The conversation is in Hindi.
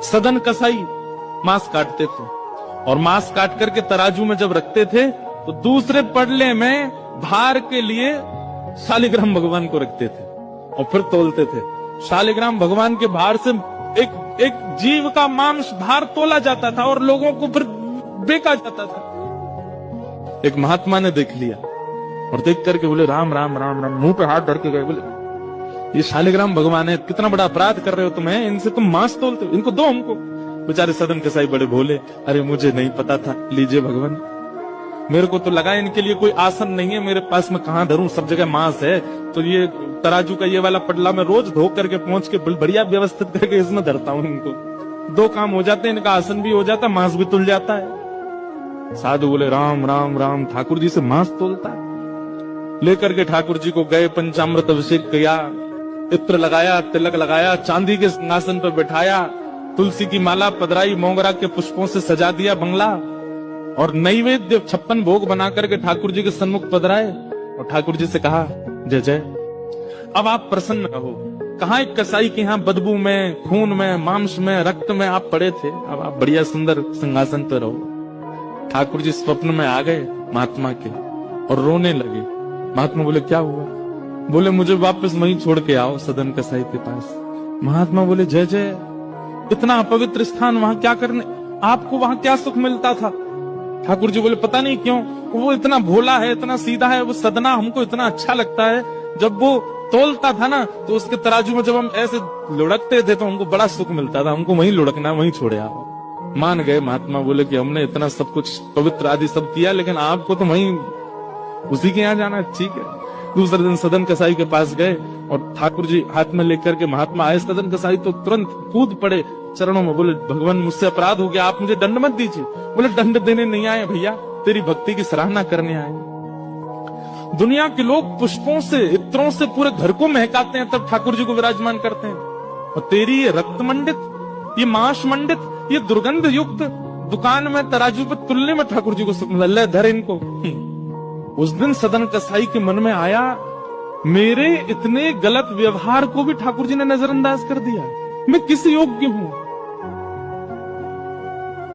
सदन कसाई मांस काटते थे और मांस काट करके तराजू में जब रखते थे तो दूसरे पड़ले में भार के लिए शालिग्राम भगवान को रखते थे और फिर तोलते थे। शालिग्राम भगवान के भार से एक जीव का मांस भार तोला जाता था और लोगों को फिर बेचा जाता था। एक महात्मा ने देख लिया और देख करके बोले राम राम राम राम, मुंह पे हाथ धर के गए, बोले ये शालिग्राम भगवान है, कितना बड़ा अपराध कर रहे हो तुम, इनसे तुम मांस तोलते हो, इनको दो हमको। बेचारे सदन कसाई बड़े भोले, अरे मुझे नहीं पता था, लीजिए भगवान, मेरे को तो लगा इनके लिए कोई आसन नहीं है, मेरे पास में कहां धरूं, सब जगह मांस है, तो ये तराजू का ये वाला पटला मैं रोज धो करके पहुंच के बढ़िया व्यवस्थित करके इसमें धरता हूं, इनको दो काम हो जाते हैं, इनका आसन भी हो जाता, मांस भी तुल जाता है। साधु बोले राम राम राम, ठाकुर जी से मांस तोलता है। लेकर के ठाकुर जी को गए, पंचामृत अभिषेक किया, इत्र लगाया, तिलक लगाया, चांदी के सिंहासन पर बैठाया, तुलसी की माला पधराई, मोगरा के पुष्पों से सजा दिया बंगला और नैवेद्य 56 भोग बना करके ठाकुर जी के सन्मुख पधराए और ठाकुर जी से कहा जय जय, अब आप प्रसन्न रहो। कहाँ एक कसाई के यहाँ बदबू में, खून में, मांस में, रक्त में आप पड़े थे, अब आप बढ़िया सुंदर सिंहासन पर रहो। ठाकुर जी स्वप्न में आ गए महात्मा के और रोने लगे। महात्मा बोले क्या हुआ? बोले मुझे वापस वहीं छोड़ के आओ, सदन कसाई के पास। महात्मा बोले जय जय, इतना अपवित्र स्थान, वहां क्या करने, आपको वहां क्या सुख मिलता था? ठाकुर जी बोले पता नहीं क्यों, वो इतना भोला है, इतना सीधा है, वो सदना हमको इतना अच्छा लगता है। जब वो तोलता था ना तो उसके तराजू में जब हम ऐसे लुढ़कते थे तो हमको बड़ा सुख मिलता था, हमको वहीं लुढ़कना, वहीं छोड़े आओ। मान गए महात्मा, बोले कि हमने इतना सब कुछ पवित्र आदि सब किया, लेकिन आपको तो वहीं उसी के यहाँ जाना, ठीक है। दूसरे दिन सदन कसाई के पास गए और ठाकुर जी हाथ में लेकर के महात्मा आए। सदन कसाई तो तुरंत कूद पड़े चरणों में, बोले भगवान मुझसे अपराध हो गया, आप मुझे दंड मत दीजिए। बोले दंड देने नहीं आए भैया, तेरी भक्ति की सराहना करने आए। दुनिया के लोग पुष्पों से, इत्रों से पूरे घर को महकाते हैं, तब ठाकुर जी को विराजमान करते हैं, और तेरी ये रक्त मंडित, ये मांस मंडित, ये दुर्गंध युक्त दुकान में तराजू पर तुलने में ठाकुर जी को सुख मिला, धर इनको। उस दिन सदन कसाई के मन में आया, मेरे इतने गलत व्यवहार को भी ठाकुर जी ने नजरअंदाज कर दिया, मैं किस योग्य हूं?